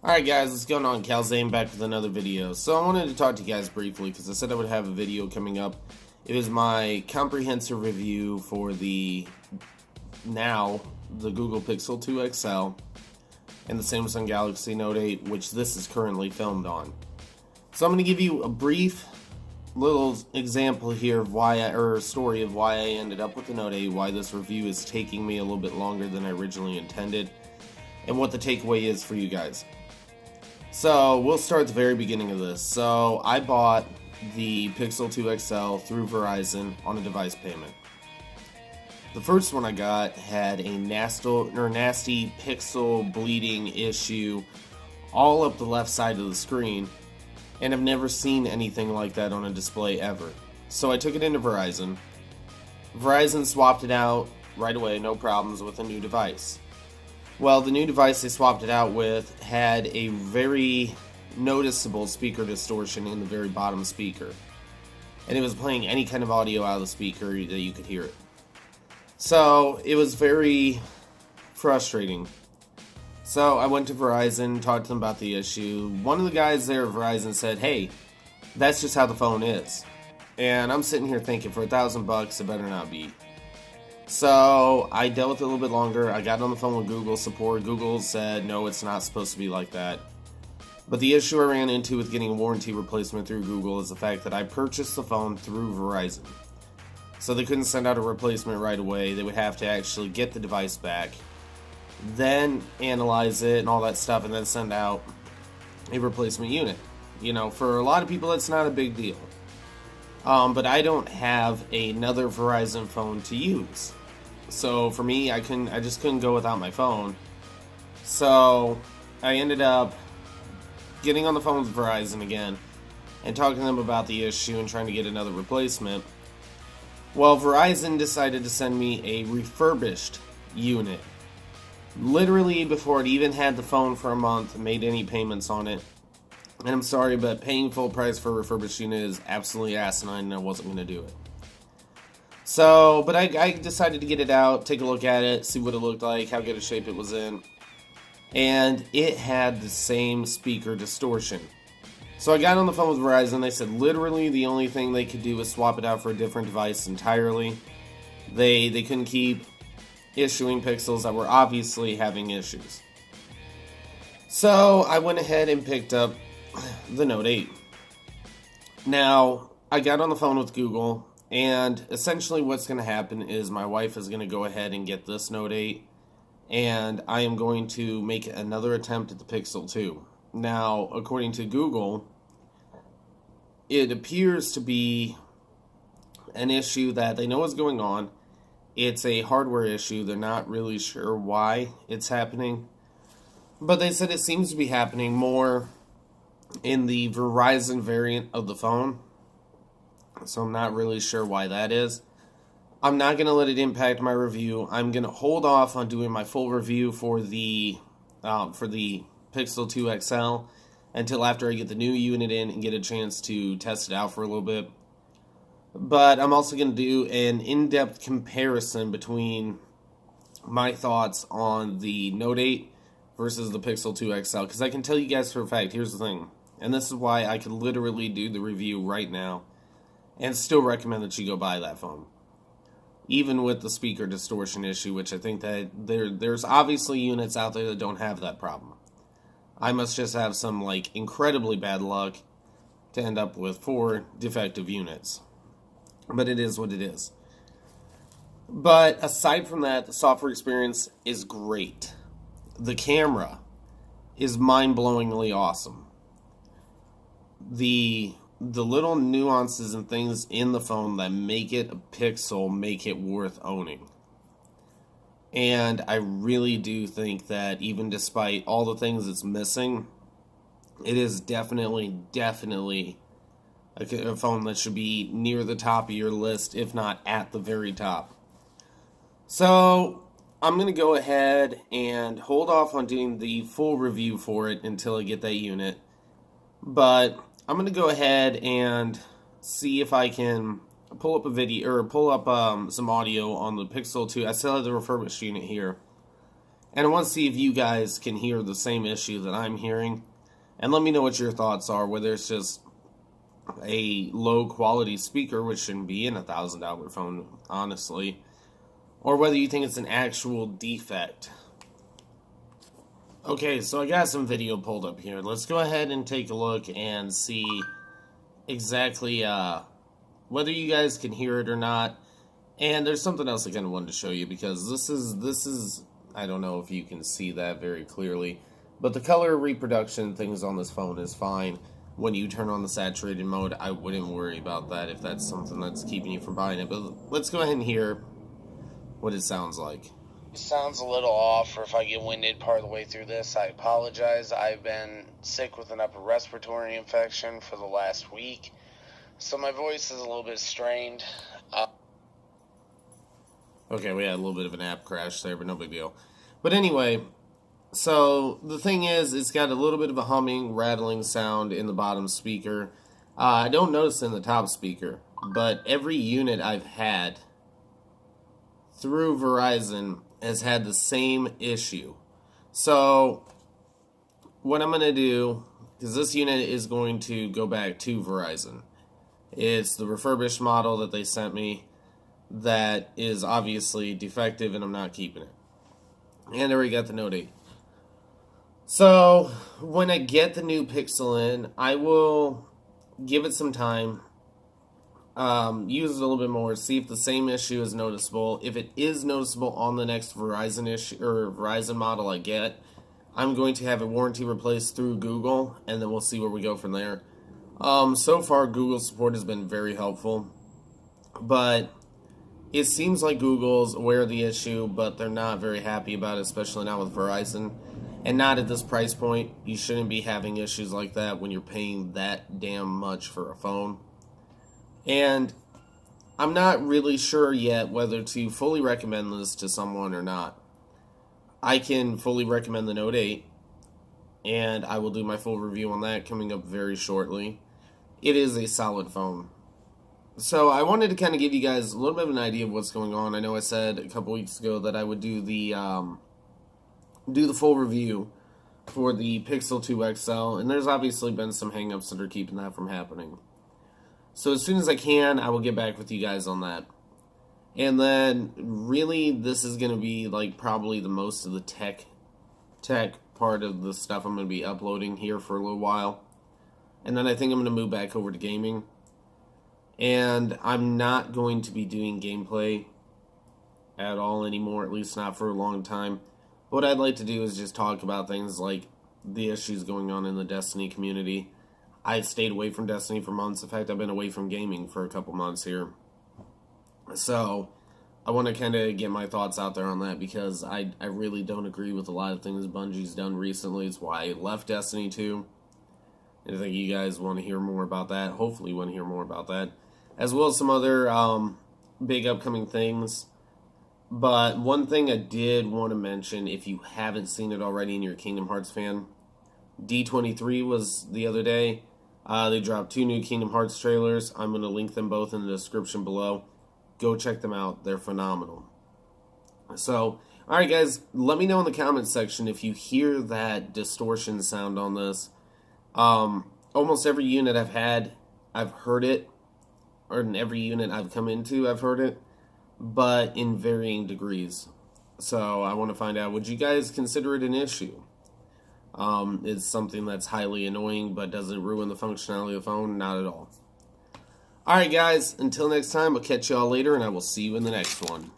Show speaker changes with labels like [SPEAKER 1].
[SPEAKER 1] Alright guys, what's going on? Kalzain back with another video. So I wanted to talk to you guys briefly because I said I would have a video coming up. It was my comprehensive review for the Google Pixel 2 XL and the Samsung Galaxy Note 8, which this is currently filmed on. So I'm going to give you a brief little example here of story of why I ended up with the Note 8, why this review is taking me a little bit longer than I originally intended, and what the takeaway is for you guys. So we'll start at the very beginning of this. So I bought the Pixel 2 XL through Verizon on a device payment. The first one I got had a nasty pixel bleeding issue all up the left side of the screen, and I've never seen anything like that on a display ever. So I took it into Verizon. Verizon swapped it out right away, no problems, with a new device. Well, the new device they swapped it out with had a very noticeable speaker distortion in the very bottom speaker. And it was playing any kind of audio out of the speaker that you could hear it. So, it was very frustrating. So, I went to Verizon, talked to them about the issue. One of the guys there at Verizon said, "Hey, that's just how the phone is." And I'm sitting here thinking, for $1,000, it better not be. So I dealt with it a little bit longer. I got on the phone with Google support. Google said, no, it's not supposed to be like that. But the issue I ran into with getting a warranty replacement through Google is the fact that I purchased the phone through Verizon. So they couldn't send out a replacement right away. They would have to actually get the device back, then analyze it and all that stuff, and then send out a replacement unit. You know, for a lot of people, that's not a big deal. But I don't have another Verizon phone to use. So for me, I just couldn't go without my phone. So I ended up getting on the phone with Verizon again and talking to them about the issue and trying to get another replacement. Well, Verizon decided to send me a refurbished unit. Literally before it even had the phone for a month and made any payments on it. And I'm sorry, but paying full price for a refurbished unit is absolutely asinine, and I wasn't going to do it. So, but I decided to get it out, take a look at it, see what it looked like, how good a shape it was in. And it had the same speaker distortion. So I got on the phone with Verizon. They said literally the only thing they could do was swap it out for a different device entirely. They couldn't keep issuing pixels that were obviously having issues. So I went ahead and picked up the Note 8. Now, I got on the phone with Google, and essentially what's going to happen is my wife is going to go ahead and get this Note 8, and I am going to make another attempt at the Pixel 2. Now, according to Google, it appears to be an issue that they know is going on. It's a hardware issue. They're not really sure why it's happening. But they said it seems to be happening more in the Verizon variant of the phone. So I'm not really sure why that is. I'm not going to let it impact my review. I'm going to hold off on doing my full review for the Pixel 2 XL until after I get the new unit in and get a chance to test it out for a little bit. But I'm also going to do an in-depth comparison between my thoughts on the Note 8 versus the Pixel 2 XL, because I can tell you guys for a fact, here's the thing, and this is why I could literally do the review right now and still recommend that you go buy that phone. Even with the speaker distortion issue, which I think that there's obviously units out there that don't have that problem. I must just have some incredibly bad luck to end up with 4 defective units. But it is what it is. But aside from that, the software experience is great. The camera is mind-blowingly awesome. The little nuances and things in the phone that make it a Pixel make it worth owning. And I really do think that even despite all the things it's missing, it is definitely a phone that should be near the top of your list, if not at the very top. So I'm going to go ahead and hold off on doing the full review for it until I get that unit. But I'm going to go ahead and see if I can pull up a video, or pull up some audio on the Pixel 2. I still have the refurbished unit here. And I want to see if you guys can hear the same issue that I'm hearing. And let me know what your thoughts are, whether it's just a low quality speaker, which shouldn't be in a $1,000 phone, honestly, or whether you think it's an actual defect. Okay, so I got some video pulled up here. Let's go ahead and take a look and see exactly whether you guys can hear it or not. And there's something else I kind of wanted to show you, because this is I don't know if you can see that very clearly, but the color reproduction things on this phone is fine. When you turn on the saturated mode, I wouldn't worry about that if that's something that's keeping you from buying it. But let's go ahead and hear what it sounds like.
[SPEAKER 2] It sounds a little off, or if I get winded part of the way through this, I apologize. I've been sick with an upper respiratory infection for the last week, so my voice is a little bit strained.
[SPEAKER 1] Okay, we had a little bit of an app crash there, but no big deal. But anyway, so the thing is, it's got a little bit of a humming, rattling sound in the bottom speaker. I don't notice it in the top speaker, but every unit I've had through Verizon has had the same issue. So what I'm going to do, because this unit is going to go back to Verizon. It's the refurbished model that they sent me that is obviously defective, and I'm not keeping it. And I already got the Note 8. So when I get the new Pixel in, I will give it some time, use it a little bit more, see if the same issue is noticeable. If it is noticeable on the next Verizon issue or Verizon model I get, I'm going to have a warranty replaced through Google, and then we'll see where we go from there. So far, Google support has been very helpful, but it seems like Google's aware of the issue, but they're not very happy about it, especially not with Verizon. And not at this price point. You shouldn't be having issues like that when you're paying that damn much for a phone. And I'm not really sure yet whether to fully recommend this to someone or not. I can fully recommend the Note 8, and I will do my full review on that coming up very shortly. It is a solid phone. So I wanted to kind of give you guys a little bit of an idea of what's going on. I know I said a couple weeks ago that I would do the full review for the Pixel 2 XL, and there's obviously been some hangups that are keeping that from happening. So as soon as I can, I will get back with you guys on that. And then really this is going to be like probably the most of the tech part of the stuff I'm going to be uploading here for a little while. And then I think I'm going to move back over to gaming. And I'm not going to be doing gameplay at all anymore, at least not for a long time. What I'd like to do is just talk about things like the issues going on in the Destiny community. I stayed away from Destiny for months. In fact, I've been away from gaming for a couple months here. So I want to kind of get my thoughts out there on that, because I really don't agree with a lot of things Bungie's done recently. It's why I left Destiny 2. And I think you guys want to hear more about that. Hopefully you want to hear more about that, as well as some other big upcoming things. But one thing I did want to mention, if you haven't seen it already and you're a Kingdom Hearts fan, D23 was the other day. They dropped 2 new Kingdom Hearts trailers. I'm going to link them both in the description below. Go check them out. They're phenomenal. So, alright guys, let me know in the comments section if you hear that distortion sound on this. Almost every unit I've had, I've heard it. Or in every unit I've come into, I've heard it. But in varying degrees. So I want to find out, would you guys consider it an issue? It's something that's highly annoying, but does it ruin the functionality of the phone? Not at all. Alright guys, until next time, I'll catch y'all later, and I will see you in the next one.